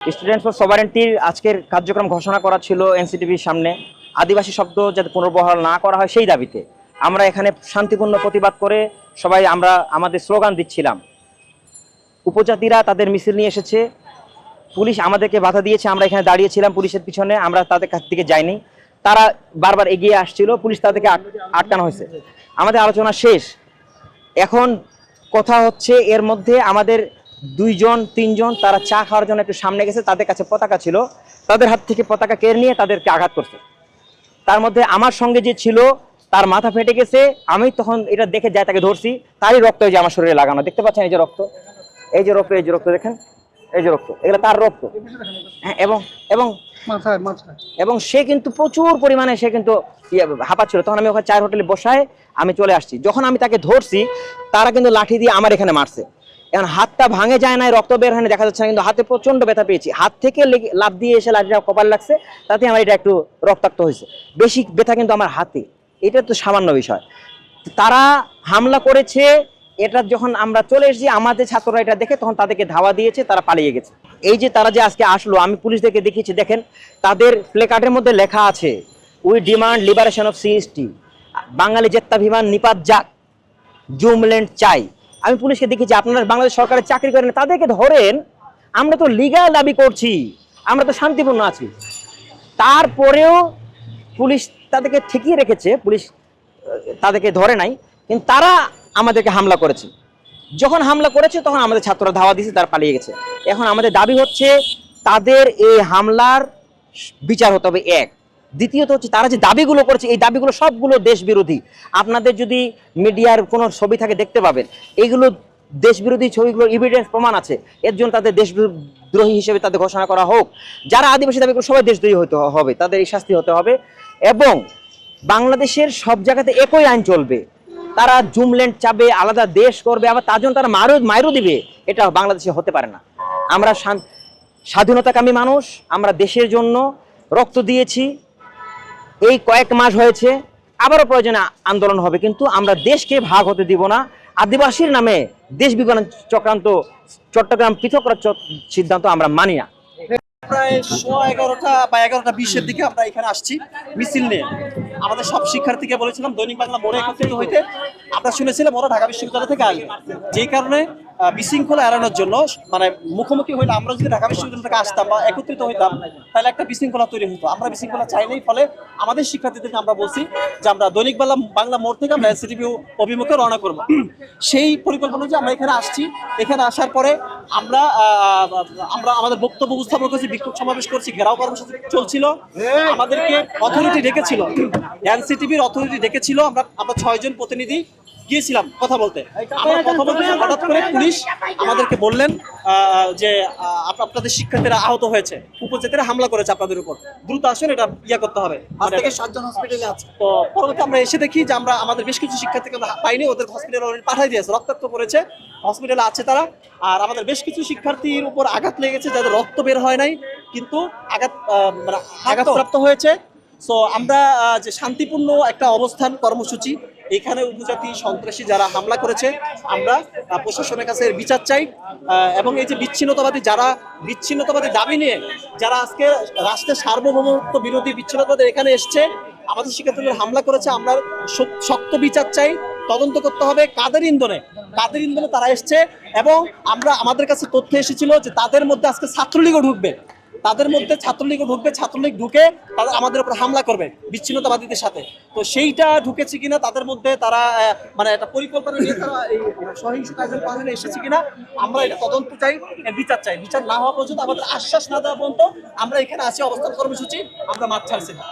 Students for সভারেন্টির আজকের কার্যক্রম ঘোষণা করা ছিল এনসিটিভির সামনে। আদিবাসী শব্দ যাতে পুনর্বহাল না করা হয় সেই দাবিতে আমরা এখানে শান্তিপূর্ণ প্রতিবাদ করে সবাই আমরা আমাদের স্লোগান দিচ্ছিলাম। উপজাতিরা তাদের মিছিল নিয়ে এসেছে, পুলিশ আমাদেরকে বাধা দিয়েছে, আমরা এখানে দাঁড়িয়েছিলাম পুলিশের পিছনে, আমরা তাদের কাছ থেকে যাইনি, তারা বারবার এগিয়ে আসছিল, পুলিশ তাদেরকে আটকানো হয়েছে। আমাদের আলোচনা শেষ। এখন কথা হচ্ছে এর মধ্যে আমাদের দুইজন তিনজন তারা চা খাওয়ার জন্য একটু সামনে গেছে, তাদের কাছে পতাকা ছিল, তাদের হাত থেকে পতাকা কেড়ে নিয়ে তাদেরকে আঘাত করছে। তার মধ্যে আমার সঙ্গে যে ছিল তার মাথা ফেটে গেছে, আমি তখন এটা দেখে যাই তাকে ধরছি, তারই রক্ত এই যে আমার শরীরে লাগানো, দেখতে পাচ্ছেন এই যে রক্ত, এই যে রক্ত, এই যে রক্ত দেখেন, এই যে রক্ত, এগুলো তার রক্ত। হ্যাঁ, এবং এবং এবং সে কিন্তু প্রচুর পরিমাণে সে কিন্তু হাঁপাচ্ছিল। তখন আমি ওখানে চায়ের হোটেলে বসায় আমি চলে আসছি। যখন আমি তাকে ধরছি তারা কিন্তু লাঠি দিয়ে আমার এখানে মারছে। এখন হাতটা ভাঙে যায় না, রক্ত বের হয় না দেখা যাচ্ছে না, কিন্তু হাতে প্রচন্ড ব্যথা পেয়েছি। হাত থেকে লাফ দিয়ে এসে লাঠিটা কপাল লাগছে, তাতে আমার এটা একটু রক্তাক্ত হয়েছে। বেশি ব্যথা কিন্তু আমার হাতে, এটা তো সামান্য বিষয়। তারা হামলা করেছে, এটা যখন আমরা চলে এসেছি আমাদের ছাত্ররা এটা দেখে তখন তাদেরকে ধাওয়া দিয়েছে, তারা পালিয়ে গেছে। এই যে তারা যে আজকে আসলো, আমি পুলিশদেরকে দেখিয়েছি, দেখেন তাদের প্লেকার্ডের মধ্যে লেখা আছে we demand liberation of CST, Bengali জেত্তাভিমান নিপাত যাক, জুমল্যান্ড চাই। আমি পুলিশকে দেখেছি, আপনারা বাংলাদেশ সরকারের চাকরি করেন, তাদেরকে ধরেন, আমরা তো লিগ্যাল দাবি করছি, আমরা তো শান্তিপূর্ণ আছি। তারপরেও পুলিশ তাদেরকে ঠেকিয়ে রেখেছে, পুলিশ তাদেরকে ধরে নাই, কিন্তু তারা আমাদেরকে হামলা করেছে। যখন হামলা করেছে তখন আমাদের ছাত্ররা ধাওয়া দিয়েছে, তারা পালিয়ে গেছে। এখন আমাদের দাবি হচ্ছে তাদের এই হামলার বিচার হতে হবে, এক। দ্বিতীয়ত হচ্ছে তারা যে দাবিগুলো করেছে এই দাবিগুলো সবগুলো দেশ বিরোধী। আপনাদের যদি মিডিয়ার কোনো ছবি থাকে দেখতে পাবেন, এইগুলো দেশ বিরোধী ছবিগুলোর এভিডেন্স প্রমাণ আছে। এর জন্য তাদের দেশদ্রোহী হিসেবে তাদের ঘোষণা করা হোক। যারা আদিবাসী দাবি করে সবাই দেশদ্রোহী হতে হবে, তাদের এই শাস্তি হতে হবে। এবং বাংলাদেশের সব জায়গাতে একই আইন চলবে। তারা জুমল্যান্ড চাবে, আলাদা দেশ করবে, আবার তার জন্য তারা মারও দিবে, এটা বাংলাদেশে হতে পারে না। আমরা স্বাধীনতাকামী মানুষ, আমরা দেশের জন্য রক্ত দিয়েছি, এই কয়েক মাস হয়েছে, আবারও প্রয়োজনে আন্দোলন হবে, কিন্তু আমরা দেশকে ভাগ হতে দিব না। আদিবাসীর নামে দেশ বিভাজন চক্রান্ত, চট্টগ্রাম পৃথক করার সিদ্ধান্ত আমরা মানি না। প্রায় 11:15 বা 11:20 দিকে আমরা এখানে আসছি মিছিল নিয়ে। আমাদের সব শিক্ষার্থীকে বলেছিলাম দৈনিক বাংলা মোড়ে একত্রিত হইতে। আমরা শুনেছিলাম ওরা ঢাকা বিশ্ববিদ্যালয় থেকে আসবে, যেই কারণে বিশৃঙ্খলা এড়ানোর জন্য, মানে মুখোমুখি হইলে আমরা যদি ঢাকা বিশ্ববিদ্যালয় থেকে আসতাম বা একত্রিত হইতাম তাহলে একটা বিশৃঙ্খলা তৈরি হতো। আমরা বিশৃঙ্খলা চাইলেই, ফলে আমাদের শিক্ষার্থীদেরকে আমরা বলছি যে আমরা দৈনিক বাংলা মোড় থেকে আমরা এনসিটিভি অভিমুখে রওনা করবো। সেই পরিকল্পনা যে আমরা এখানে আসছি, এখানে আসার পরে আমরা আমাদের বক্তব্য উপস্থাপন করছি, বিক্ষোভ সমাবেশ করছি, ঘেরাও কর্মসূচি চলছিল। আমাদেরকে অথরিটি ডেকেছিল, এনসিটিভির অথরিটি ডেকেছিল। আমরা 6 জন প্রতিনিধি গিয়েছিলাম কথা বলতে। আমরা কথা বলতে হঠাৎ করে পুলিশ আমাদেরকে বললেন যে আপনাদের শিক্ষার্থীরা আহত হয়েছে, উপজাতিরা হামলা করেছে আপনাদের উপর, দ্রুত আসেন, এটা করতে হবে। 5 থেকে 7 জন হসপিটালে আছে। তো পরবর্তী আমরা এসে দেখি যে আমাদের বেশ কিছু শিক্ষার্থীকে আমরা পাইনি, ওদের হসপিটালে পাঠাই দিয়েছে, রক্তাক্ত করেছে, হসপিটালে আছে তারা। আর আমাদের বেশ কিছু শিক্ষার্থীর উপর আঘাত লেগেছে, যাদের রক্ত বের হয় নাই কিন্তু আঘাতপ্রাপ্ত হয়েছে। সো আমরা যে শান্তিপূর্ণ একটা অবস্থান কর্মসূচি, এখানে উপজাতি সন্ত্রাসী যারা হামলা করেছে, আমরা প্রশাসনের কাছে এর বিচার চাই। এবং এই যে বিচ্ছিন্নতাবাদী দাবি নিয়ে যারা আজকে রাষ্ট্রের সার্বভৌমত্ব বিরোধী বিচ্ছিন্নতাবাদী এখানে এসছে, আমাদের শিক্ষার্থীদের হামলা করেছে, আমরা শক্ত বিচার চাই। তদন্ত করতে হবে কাদের ইন্ধনে তারা এসছে। এবং আমাদের কাছে তথ্য এসেছিল যে তাদের মধ্যে আজকে ছাত্রলীগও ঢুকবে, ছাত্রলীগ ঢুকে তারা আমাদের উপর হামলা করবে বিচ্ছিন্নতাবাদীদের সাথে। তো সেইটা ঢুকেছে কিনা তাদের মধ্যে, তারা মানে একটা পরিকল্পনা নিয়ে তারা এই সহিংস কাজের পাশে এসেছে কিনা, আমরা এটা তদন্ত চাই, বিচার চাই। বিচার না হওয়া পর্যন্ত, আমাদের আশ্বাস না দেওয়া পর্যন্ত আমরা এখানে আছি, অবস্থান কর্মসূচি আমরা মাঠ ছাড়ছি না।